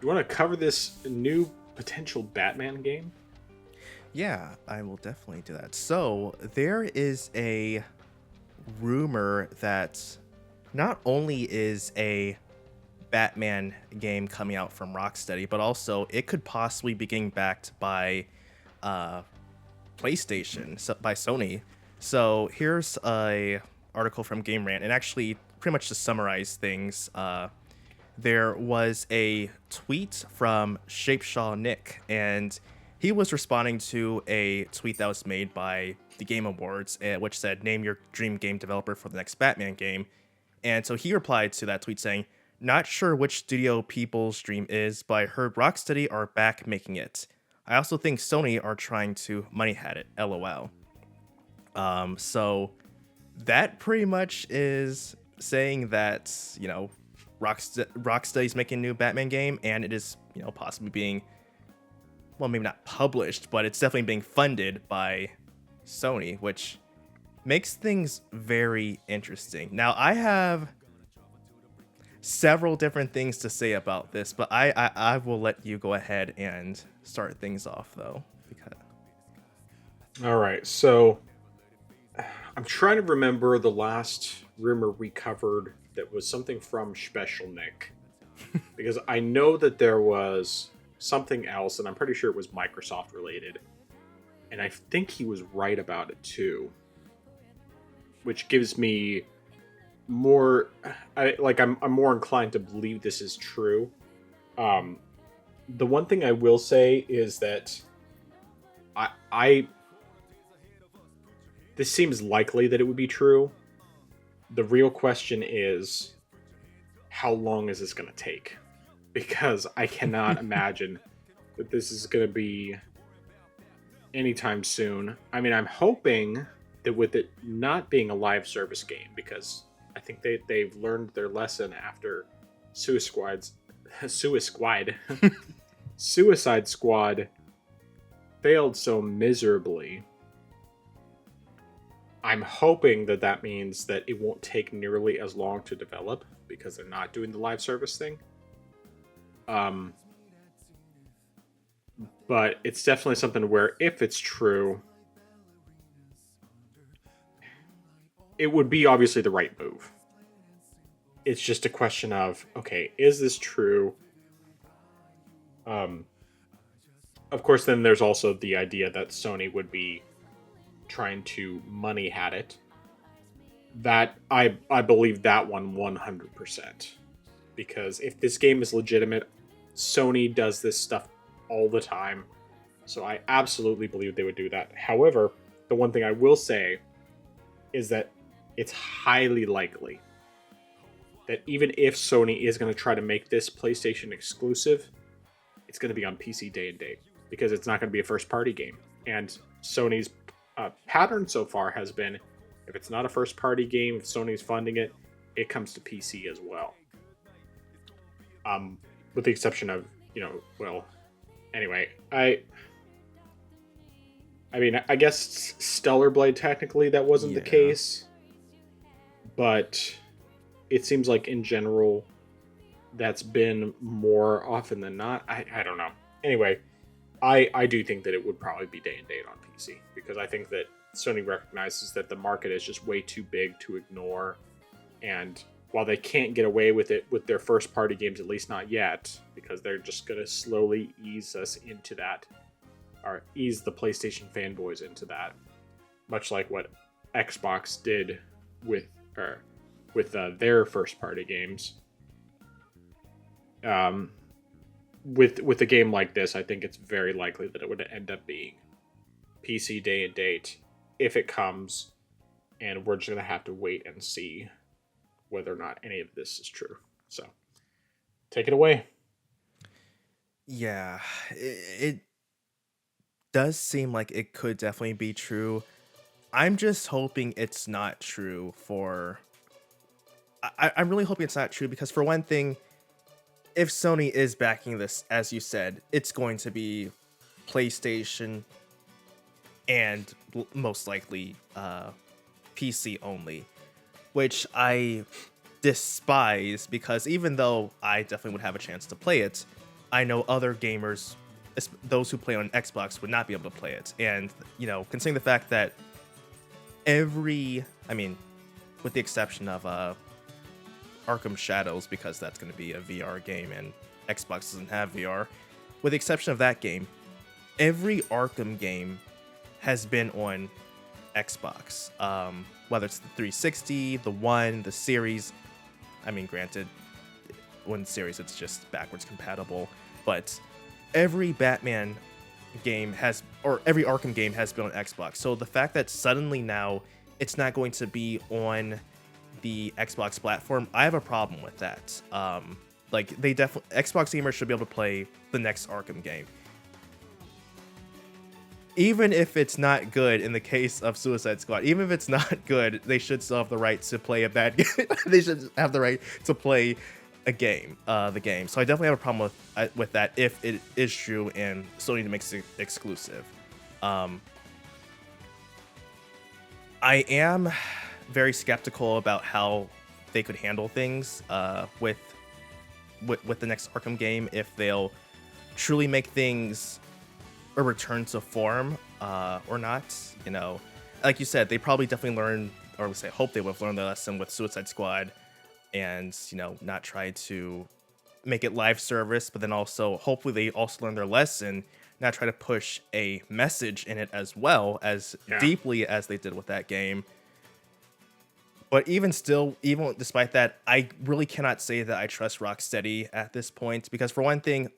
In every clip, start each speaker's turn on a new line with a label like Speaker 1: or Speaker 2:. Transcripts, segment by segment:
Speaker 1: You want to cover this new potential Batman game?
Speaker 2: Yeah, I will definitely do that. So, there is a rumor that not only is a Batman game coming out from Rocksteady, but also it could possibly be getting backed by uh, PlayStation, so by Sony. So here's a article from Game Rant, and actually, pretty much to summarize things, there was a tweet from Shapeshaw Nick, and he was responding to a tweet that was made by the Game Awards, which said, "Name your dream game developer for the next Batman game." And so he replied to that tweet saying, "Not sure which studio people's dream is, but I heard Rocksteady are back making it. I also think Sony are trying to money hat it, lol." So that pretty much is saying that, Rocksteady's making a new Batman game, and it is, possibly being, well, maybe not published, but it's definitely being funded by Sony, which makes things very interesting. Now, I have several different things to say about this, but I will let you go ahead and start things off, though. Because
Speaker 1: All right, so I'm trying to remember the last rumor we covered that was something from Special Nick. Because I know that there was something else, and I'm pretty sure it was Microsoft related. And I think he was right about it too. Which gives me more I'm more inclined to believe this is true. Um the one thing I will say is that I this seems likely that it would be true. The real question is, how long is this going to take? Because I cannot imagine that this is going to be anytime soon. I mean, I'm hoping that with it not being a live service game, because I think they've learned their lesson after Suicide Squad Suicide Squad failed so miserably. I'm hoping that that means that it won't take nearly as long to develop because they're not doing the live service thing. But it's definitely something where if it's true, it would be obviously the right move. It's just a question of, okay, is this true? Of course, then there's also the idea that Sony would be trying to money hat it. That I believe that one 100%. Because if this game is legitimate, Sony does this stuff all the time. So I absolutely believe they would do that. However, the one thing I will say is that it's highly likely that even if Sony is going to try to make this PlayStation exclusive, it's going to be on PC day and date because it's not going to be a first party game. And Sony's pattern so far has been, if it's not a first party game, if Sony's funding it, it comes to PC as well. With the exception of, anyway, I mean, I guess Stellar Blade technically that wasn't the case, but it seems like in general that's been more often than not. I don't know. Anyway, I do think that it would probably be day and date on PC because I think that Sony recognizes that the market is just way too big to ignore, and while they can't get away with it with their first party games, at least not yet, because they're just going to slowly ease us into that, or ease the PlayStation fanboys into that, much like what Xbox did with their first party games. With a game like this, I think it's very likely that it would end up being PC day and date if it comes, and we're just going to have to wait and see whether or not any of this is true. So, take it away.
Speaker 2: Yeah, it does seem like it could definitely be true. I'm just hoping it's not true for... I'm really hoping it's not true because, for one thing, if Sony is backing this, as you said, it's going to be PlayStation and most likely PC only, which I despise because even though I definitely would have a chance to play it, I know other gamers, those who play on Xbox, would not be able to play it. And, considering the fact that I mean, with the exception of Arkham Shadows, because that's going to be a VR game and Xbox doesn't have VR, with the exception of that game, every Arkham game has been on Xbox. Whether it's the 360, the One, the series. I mean, granted, one series it's just backwards compatible, but every Batman game or every Arkham game has been on Xbox. So the fact that suddenly now it's not going to be on the Xbox platform, I have a problem with that. Like, they definitely, Xbox gamers should be able to play the next Arkham game, even if it's not good. In the case of Suicide Squad, even if it's not good, they should still have the right to play a bad game. They should have the right to play the game. So I definitely have a problem with that if it is true and Sony makes it exclusive. I am very skeptical about how they could handle things with the next Arkham game, if they'll truly make things a return to form or not. Like you said, they probably definitely learned, or I hope they would have learned the lesson with Suicide Squad, and not try to make it live service, but then also hopefully they also learn their lesson, not try to push a message in it as well as deeply as they did with that game. But even despite that, I really cannot say that I trust Rocksteady at this point, because for one thing,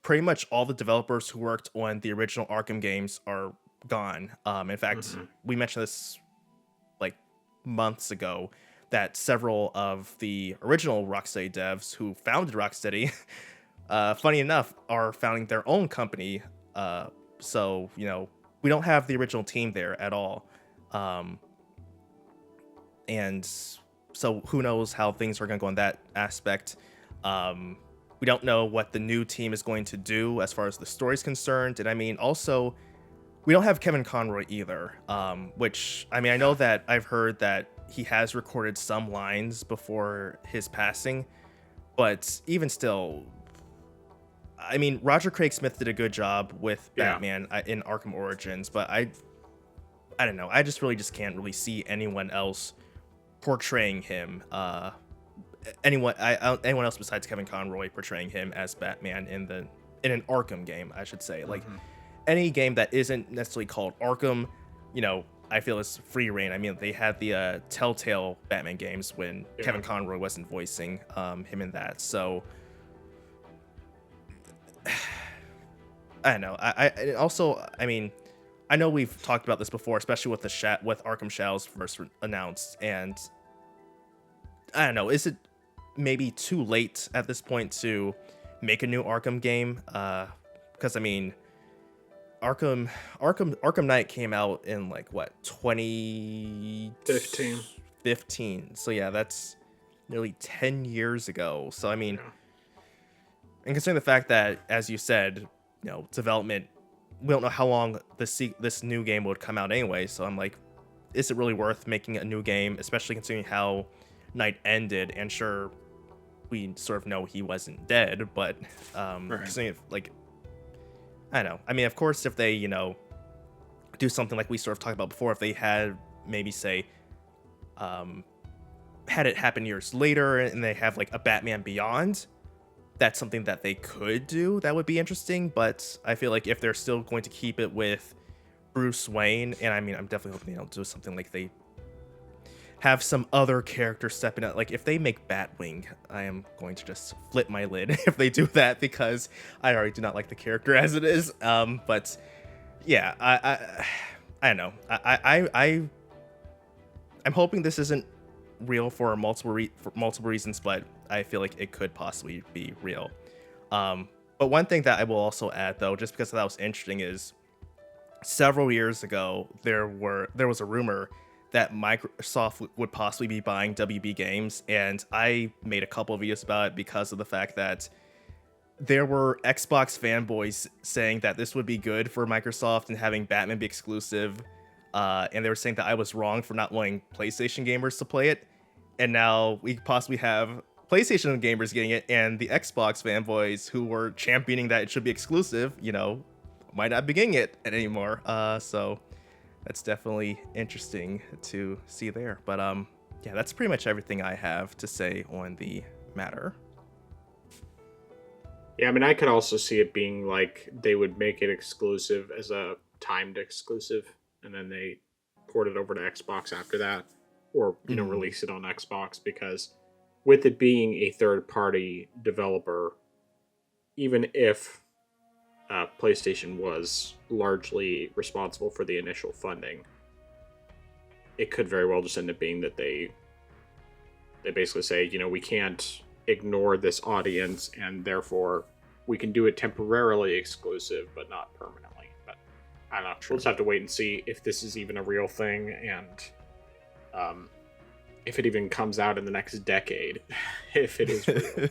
Speaker 2: pretty much all the developers who worked on the original Arkham games are gone. In fact, we mentioned this like months ago, that several of the original Rocksteady devs who founded Rocksteady, funny enough, are founding their own company. So, we don't have the original team there at all. And so who knows how things are going to go in that aspect. We don't know what the new team is going to do as far as the story is concerned. And I mean, also, we don't have Kevin Conroy either, which, I mean, I know that I've heard that he has recorded some lines before his passing, but even still, I mean, Roger Craig Smith did a good job with Batman in Arkham Origins, but I don't know. I just can't really see anyone else portraying him. Anyone else besides Kevin Conroy portraying him as Batman in an Arkham game, I should say. Like, any game that isn't necessarily called Arkham, I feel is free reign. I mean, they had the Telltale Batman games when Kevin Conroy wasn't voicing him in that. So I don't know. I also, I mean, I know we've talked about this before, especially with with Arkham Shadows first announced, and I don't know, is it maybe too late at this point to make a new Arkham game? Because I mean, Arkham Knight came out in like what, 2015. So yeah, that's nearly 10 years ago. So I mean, and considering the fact that, as you said, development, we don't know how long this new game would come out anyway. So I'm like, is it really worth making a new game, especially considering how Knight ended? And sure, we sort of know he wasn't dead, but considering, like, I don't know. I mean, of course, if they, do something like we sort of talked about before, if they had maybe say, had it happen years later and they have like a Batman Beyond, that's something that they could do. That would be interesting. But I feel like if they're still going to keep it with Bruce Wayne, and I mean, I'm definitely hoping they'll do something like they have some other character stepping out. Like, if they make Batwing, I am going to just flip my lid if they do that, because I already do not like the character as it is. But yeah, I don't know. I'm hoping this isn't real for multiple reasons, but I feel like it could possibly be real. But one thing that I will also add, though, just because that was interesting, is several years ago there was a rumor that Microsoft would possibly be buying WB Games, and I made a couple of videos about it because of the fact that there were Xbox fanboys saying that this would be good for Microsoft and having Batman be exclusive, and they were saying that I was wrong for not wanting PlayStation gamers to play it. And now we possibly have PlayStation gamers getting it, and the Xbox fanboys who were championing that it should be exclusive, might not be getting it anymore. So that's definitely interesting to see there. But yeah, that's pretty much everything I have to say on the matter.
Speaker 1: Yeah, I mean, I could also see it being like they would make it exclusive as a timed exclusive, and then they port it over to Xbox after that, or
Speaker 2: Mm,
Speaker 1: release it on Xbox, because with it being a third-party developer, even if PlayStation was largely responsible for the initial funding, it could very well just end up being that they basically say, we can't ignore this audience, and therefore we can do it temporarily exclusive, but not permanently. But I don't know. We'll
Speaker 2: true.
Speaker 1: just have to wait and see if this is even a real thing, and if it even comes out in the next decade, if it is real.